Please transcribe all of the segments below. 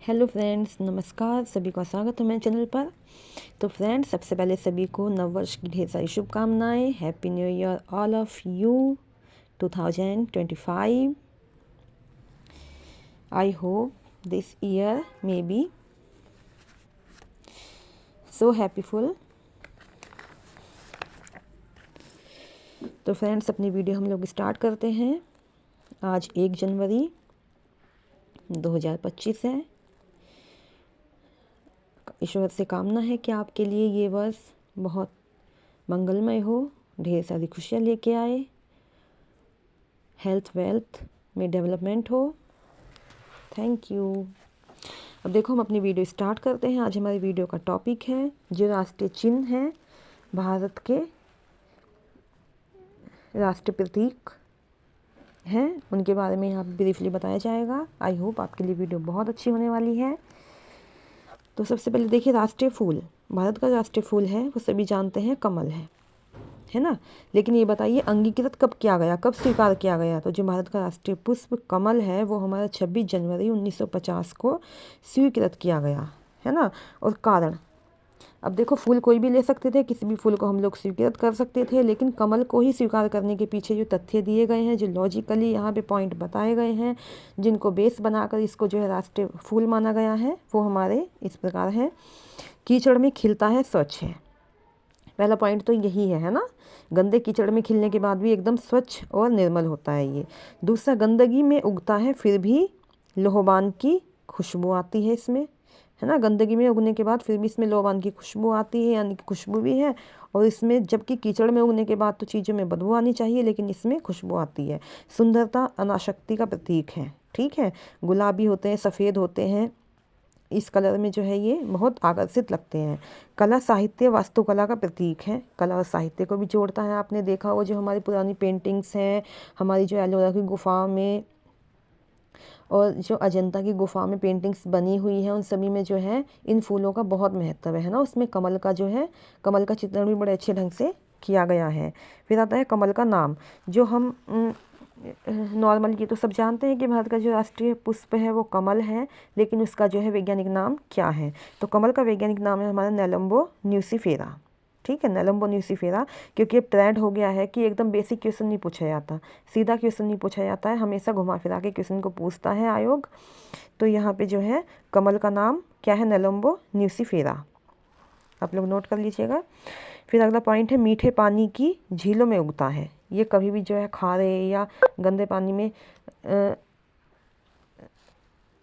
Hello friends, नमस्कार। सभी का स्वागत है मेरे चैनल पर। तो फ्रेंड्स, सबसे पहले सभी को नववर्ष की ढेर सारी शुभकामनाएं। Happy new year all of you 2025। I hope this year may be so happyful. तो फ्रेंड्स, अपनी वीडियो हम लोग स्टार्ट करते हैं। आज 1 जनवरी 2025 है। ईश्वर से कामना है कि आपके लिए ये वर्ष बहुत मंगलमय हो, ढेर सारी खुशियाँ लेके आए, हेल्थ वेल्थ में डेवलपमेंट हो। Thank you. अब देखो, हम अपनी वीडियो स्टार्ट करते हैं। आज हमारी वीडियो का टॉपिक है जो राष्ट्रीय चिन्ह हैं, भारत के राष्ट्रीय प्रतीक हैं, उनके बारे में यहाँ ब्रीफली बताया जाएगा। आई होप आपके लिए वीडियो बहुत अच्छी होने वाली है। तो सबसे पहले देखिए, राष्ट्रीय फूल, भारत का राष्ट्रीय फूल है वो सभी जानते हैं कमल है ना। लेकिन ये बताइए, अंगीकृत कब किया गया, कब स्वीकार किया गया? तो जो भारत का राष्ट्रीय पुष्प कमल है वो हमारा 26 जनवरी 1950 को स्वीकृत किया गया है ना। और कारण, अब देखो, फूल कोई भी ले सकते थे, किसी भी फूल को हम लोग स्वीकृत कर सकते थे, लेकिन कमल को ही स्वीकार करने के पीछे जो तथ्य दिए गए हैं, जो लॉजिकली यहाँ पे पॉइंट बताए गए हैं, जिनको बेस बनाकर इसको जो है राष्ट्रीय फूल माना गया है, वो हमारे इस प्रकार है। कीचड़ में खिलता है, स्वच्छ है। पहला पॉइंट तो यही है ना। गंदे कीचड़ में खिलने के बाद भी एकदम स्वच्छ और निर्मल होता है ये। दूसरा, गंदगी में उगता है फिर भी लोहबान की खुशबू आती है इसमें, है ना। गंदगी में उगने के बाद फिर भी इसमें लोहबान की खुशबू आती है, यानी कि खुशबू भी है। और इसमें, जबकि कीचड़ में उगने के बाद तो चीज़ों में बदबू आनी चाहिए, लेकिन इसमें खुशबू आती है। सुंदरता, अनासक्ति का प्रतीक है, ठीक है। गुलाबी होते हैं, सफ़ेद होते हैं, इस कलर में जो है ये बहुत आकर्षित लगते हैं। कला, साहित्य, वास्तुकला का प्रतीक है। कला और साहित्य को भी जोड़ता है। आपने देखा होगा जो हमारी पुरानी पेंटिंग्स हैं, हमारी जो एलोरा की गुफा में और जो अजंता की गुफा में पेंटिंग्स बनी हुई हैं, उन सभी में जो है इन फूलों का बहुत महत्व है ना। उसमें कमल का जो है, कमल का चित्रण भी बड़े अच्छे ढंग से किया गया है। फिर आता है कमल का नाम, जो हम नॉर्मल ये तो सब जानते हैं कि भारत का जो राष्ट्रीय पुष्प है वो कमल है, लेकिन उसका जो है वैज्ञानिक नाम क्या है? तो कमल का वैज्ञानिक नाम है हमारा नेलम्बो न्यूसीफेरा, ठीक है, नेलम्बो न्यूसीफेरा। क्योंकि अब ट्रेंड हो गया है कि एकदम बेसिक क्वेश्चन नहीं पूछा जाता, सीधा क्वेश्चन नहीं पूछा जाता है, हमेशा घुमा फिरा के क्वेश्चन को पूछता है आयोग। तो यहाँ पे जो है कमल का नाम क्या है? नेलम्बो न्यूसीफेरा। आप लोग नोट कर लीजिएगा। फिर अगला पॉइंट है, मीठे पानी की झीलों में उगता है। ये कभी भी जो है खारे या गंदे पानी में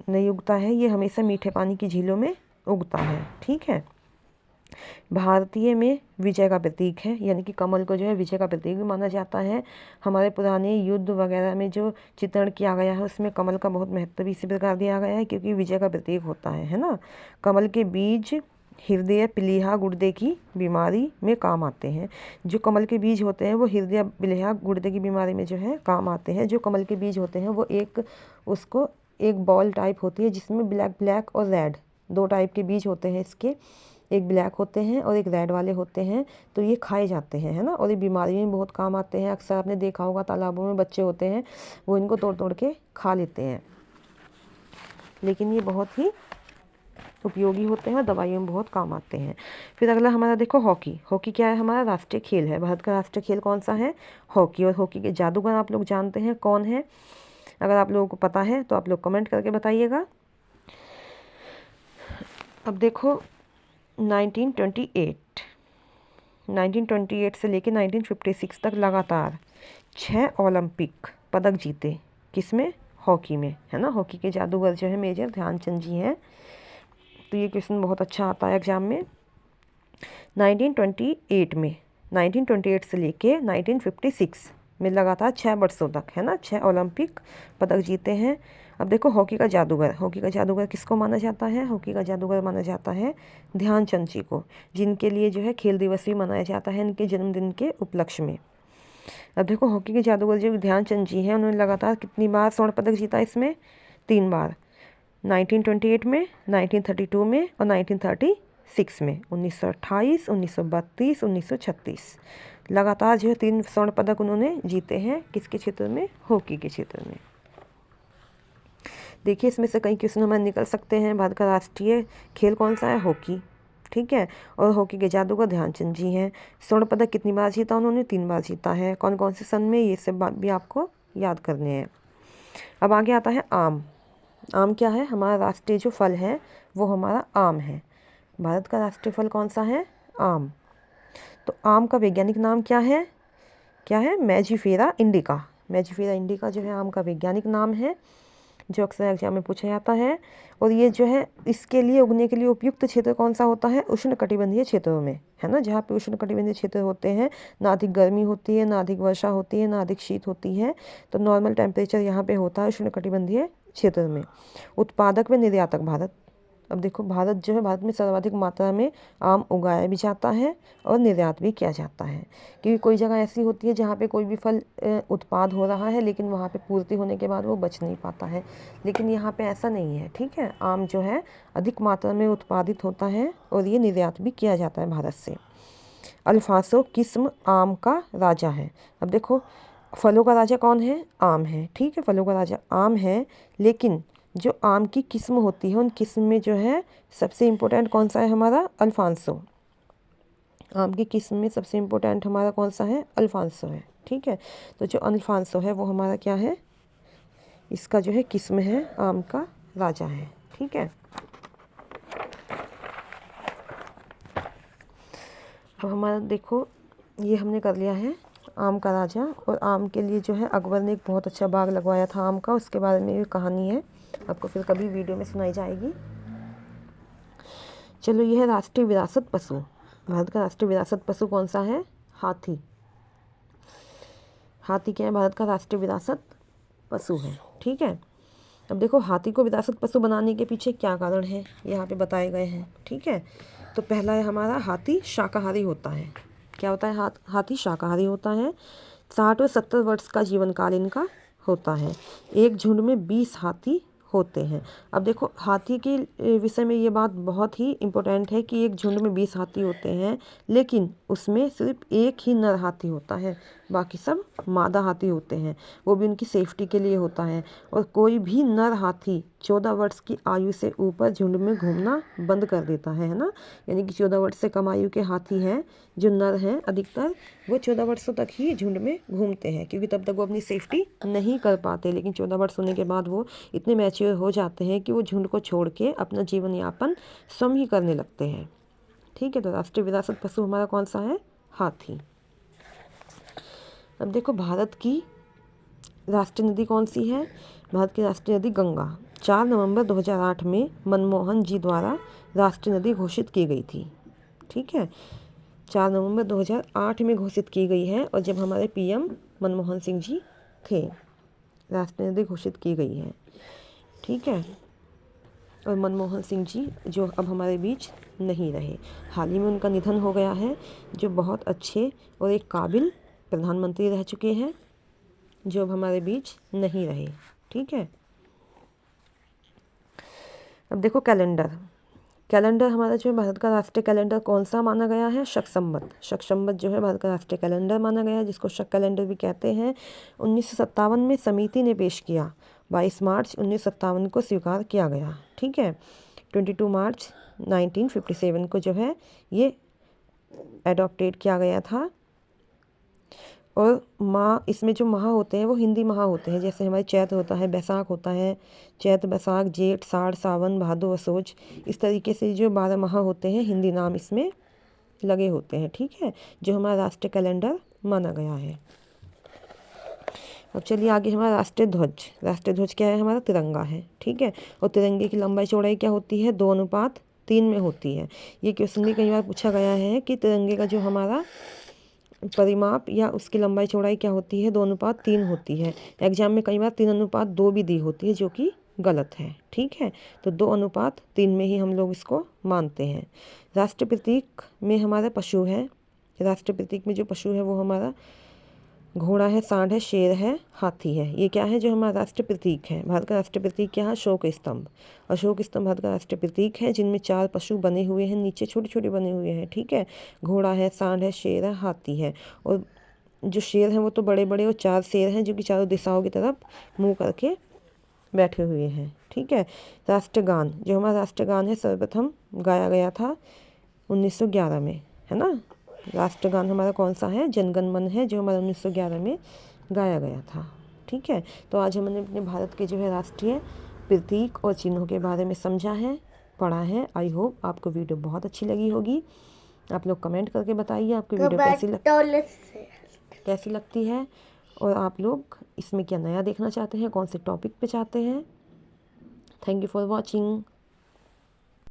नहीं उगता है, ये हमेशा मीठे पानी की झीलों में उगता है, ठीक है। भारतीय में विजय का प्रतीक है, यानी कि कमल को जो है विजय का प्रतीक भी माना जाता है। हमारे पुराने युद्ध वगैरह में जो चित्रण किया गया है उसमें कमल का बहुत महत्व भी इसी प्रकार दिया गया है, क्योंकि विजय का प्रतीक होता है ना। कमल के बीज हृदय, प्लीहा, गुर्दे की बीमारी में काम आते हैं। जो कमल के बीज होते हैं वो हृदय, प्लीहा, गुर्दे की बीमारी में जो है काम आते हैं। जो कमल के बीज होते हैं वो उसको एक बॉल टाइप होती है, जिसमें ब्लैक ब्लैक और रेड दो टाइप के बीज होते हैं इसके। एक ब्लैक होते हैं और एक रेड वाले होते हैं। तो ये खाए जाते हैं, है ना, और ये बीमारी में बहुत काम आते हैं। अक्सर आपने देखा होगा तालाबों में बच्चे होते हैं, वो इनको तोड़ तोड़ के खा लेते हैं, लेकिन ये बहुत ही उपयोगी होते हैं और दवाइयों में बहुत काम आते हैं। फिर अगला हमारा देखो, हॉकी। हॉकी क्या है? हमारा राष्ट्रीय खेल है। भारत का राष्ट्रीय खेल कौन सा है? हॉकी। और हॉकी के जादूगर आप लोग जानते हैं कौन है? अगर आप लोगों को पता है तो आप लोग कमेंट करके बताइएगा। अब देखो, 1928 से लेकर 1956 तक लगातार 6 ओलंपिक पदक जीते। किसमें? हॉकी में, है ना। हॉकी के जादूगर जो है मेजर ध्यानचंद जी हैं। तो ये क्वेश्चन बहुत अच्छा आता है एग्जाम में। 1928 से लेके 1956 में लगातार 6 वर्षों तक, है ना, 6 ओलंपिक पदक जीते हैं। अब देखो, हॉकी का जादूगर। हॉकी का जादूगर किसको माना जाता है? हॉकी का जादूगर माना जाता है ध्यानचंद जी को, जिनके लिए जो है खेल दिवस भी मनाया जाता है इनके जन्मदिन के उपलक्ष्य में। अब देखो, हॉकी के जादूगर जो ध्यानचंद जी हैं, उन्होंने लगातार कितनी बार स्वर्ण पदक जीता? इसमें 3 बार, 1928 में, 1932 में और 1936 में। 1928, 1932, 1936 लगातार जो है 3 स्वर्ण पदक उन्होंने जीते हैं। किसके क्षेत्र में? हॉकी के क्षेत्र में। देखिए इसमें से कई क्वेश्चन हमारे निकल सकते हैं। भारत का राष्ट्रीय खेल कौन सा है? हॉकी, ठीक है। और हॉकी के जादूगर ध्यानचंद जी हैं। स्वर्ण पदक कितनी बार जीता उन्होंने? 3 बार जीता है। कौन कौन से सन में? ये सब बात भी आपको याद करने हैं। अब आगे आता है आम। आम क्या है? हमारा राष्ट्रीय जो फल है वो हमारा आम है। भारत का राष्ट्रीय फल कौन सा है? आम। तो आम का वैज्ञानिक नाम क्या है? क्या है? मैजिफेरा इंडिका। मैजिफेरा इंडिका जो है आम का वैज्ञानिक नाम है, जो अक्सर एग्जाम में पूछा जाता है। और ये जो है इसके लिए उगने के लिए उपयुक्त क्षेत्र कौन सा होता है? उष्णकटिबंधीय क्षेत्रों में, है ना। जहाँ पे उष्णकटिबंधीय क्षेत्र होते हैं, ना अधिक गर्मी होती है, ना अधिक वर्षा होती है, ना अधिक शीत होती है। तो नॉर्मल टेम्परेचर यहाँ पे होता है उष्णकटिबंधीय क्षेत्र में। उत्पादक व निर्यातक भारत। अब देखो भारत जो है, भारत में सर्वाधिक मात्रा में आम उगाया भी जाता है और निर्यात भी किया जाता है। क्योंकि कोई जगह ऐसी होती है जहाँ पे कोई भी फल उत्पाद हो रहा है लेकिन वहाँ पे पूर्ति होने के बाद वो बच नहीं पाता है, लेकिन यहाँ पे ऐसा नहीं है, ठीक है। आम जो है अधिक मात्रा में उत्पादित होता है और ये निर्यात भी किया जाता है भारत से। अल्फांसो किस्म आम का राजा है। अब देखो फलों का राजा कौन है? आम है, ठीक है। फलों का राजा आम है, लेकिन जो आम की किस्म होती है उन किस्म में जो है सबसे इम्पोर्टेंट कौन सा है? हमारा अल्फांसो। आम की किस्म में सबसे इम्पोर्टेंट हमारा कौन सा है? अल्फांसो है, ठीक है। तो जो अल्फांसो है वो हमारा क्या है? इसका जो है किस्म है आम का राजा है, ठीक है। अब हमारा देखो ये हमने कर लिया है आम का राजा। और आम के लिए जो है अकबर ने एक बहुत अच्छा बाग लगवाया था आम का, उसके बारे में भी कहानी है, आपको फिर कभी वीडियो में सुनाई जाएगी। चलो ये है राष्ट्रीय विरासत पशु। भारत का राष्ट्रीय विरासत पशु कौन सा है? हाथी। हाथी क्या है? भारत का राष्ट्रीय विरासत पशु है, ठीक है। अब देखो हाथी को विरासत पशु बनाने के पीछे क्या कारण है, यहाँ पे बताए गए हैं, ठीक है। तो पहला है हमारा हाथी शाकाहारी होता है। क्या होता है? हाथी शाकाहारी होता है। 60 व 70 वर्ष का जीवन काल इनका होता है। एक झुंड में 20 हाथी होते हैं। अब देखो हाथी के विषय में ये बात बहुत ही इम्पोर्टेंट है कि एक झुंड में 20 हाथी होते हैं, लेकिन उसमें सिर्फ एक ही नर हाथी होता है, बाकी सब मादा हाथी होते हैं। वो भी उनकी सेफ्टी के लिए होता है। और कोई भी नर हाथी 14 वर्ष की आयु से ऊपर झुंड में घूमना बंद कर देता है ना। यानी कि 14 वर्ष से कम आयु के हाथी हैं जो नर हैं अधिकतर, वो 14 वर्षों तक ही झुंड में घूमते हैं, क्योंकि तब तक वो अपनी सेफ्टी नहीं कर पाते। लेकिन 14 वर्ष होने के बाद वो इतने मैच्योर हो जाते हैं कि वो झुंड को छोड़ के अपना जीवन यापन स्वयं ही करने लगते हैं, ठीक है। तो राष्ट्रीय विरासत पशु हमारा कौन सा है? हाथी। अब देखो भारत की राष्ट्रीय नदी कौन सी है? भारत की राष्ट्रीय नदी गंगा 4 नवंबर 2008 में मनमोहन जी द्वारा राष्ट्रीय नदी घोषित की गई थी, ठीक है। 4 नवंबर 2008 में घोषित की गई है, और जब हमारे पीएम मनमोहन सिंह जी थे राष्ट्रीय नदी घोषित की गई है, ठीक है। और मनमोहन सिंह जी जो अब हमारे बीच नहीं रहे, हाल ही में उनका निधन हो गया है, जो बहुत अच्छे और एक काबिल प्रधानमंत्री रह चुके हैं, जो अब हमारे बीच नहीं रहे, ठीक है। अब देखो कैलेंडर हमारा जो है भारत का राष्ट्रीय कैलेंडर कौन सा माना गया है? शक संवत जो है भारत का राष्ट्रीय कैलेंडर माना गया है, जिसको शक कैलेंडर भी कहते हैं। 1957 में समिति ने पेश किया, 22 मार्च 1957 को स्वीकार किया गया, ठीक है। 22 मार्च 1957 को जो है ये एडॉप्टेड किया गया था। और इसमें जो माह होते हैं वो हिंदी माह होते हैं, जैसे हमारे चैत्र होता है, बैसाख होता है, चैत्र, बैसाख, जेठ, साड़, सावन, भादो, असोज, इस तरीके से जो 12 माह होते हैं हिंदी नाम इसमें लगे होते हैं, ठीक है, जो हमारा राष्ट्रीय कैलेंडर माना गया है। अब चलिए आगे हमारा राष्ट्रीय ध्वज क्या है? हमारा तिरंगा है, ठीक है। और तिरंगे की लंबाई चौड़ाई क्या होती है? 2:3 में होती है। ये क्वेश्चन भी कई बार पूछा गया है कि तिरंगे का जो हमारा परिमाप या उसकी लंबाई चौड़ाई क्या होती है? 2:3 होती है। एग्जाम में कई बार 3:2 भी दी होती है, जो कि गलत है, ठीक है। तो 2:3 में ही हम लोग इसको मानते हैं। राष्ट्रीय प्रतीक में हमारा पशु है। राष्ट्रीय प्रतीक में जो पशु है वो हमारा घोड़ा है, सांड है, शेर है, हाथी है। ये क्या है? जो हमारा राष्ट्रीय प्रतीक है। भारत का राष्ट्रीय प्रतीक क्या है? अशोक स्तंभ। अशोक स्तंभ भारत का राष्ट्रीय प्रतीक है, जिनमें 4 पशु बने हुए हैं, नीचे छोटे छोटे बने हुए हैं, ठीक है। घोड़ा है, सांड है, शेर है, हाथी है। और जो शेर हैं वो तो बड़े बड़े, और 4 शेर हैं जो कि चारों दिशाओं की तरफ मुँह करके बैठे हुए हैं। ठीक है, राष्ट्रगान, जो हमारा राष्ट्रगान है, सर्वप्रथम गाया गया था 1911 में, है ना। राष्ट्रगान हमारा कौन सा है? जनगण मन है, जो हमारा 1911 में गाया गया था। ठीक है, तो आज हमने अपने भारत के जो है राष्ट्रीय प्रतीक और चिन्हों के बारे में समझा है, पढ़ा है। आई होप आपको वीडियो बहुत अच्छी लगी होगी। आप लोग कमेंट करके बताइए आपको वीडियो कैसी लगती है, और आप लोग इसमें क्या नया देखना चाहते हैं, कौन से टॉपिक पे चाहते हैं। Thank you for watching.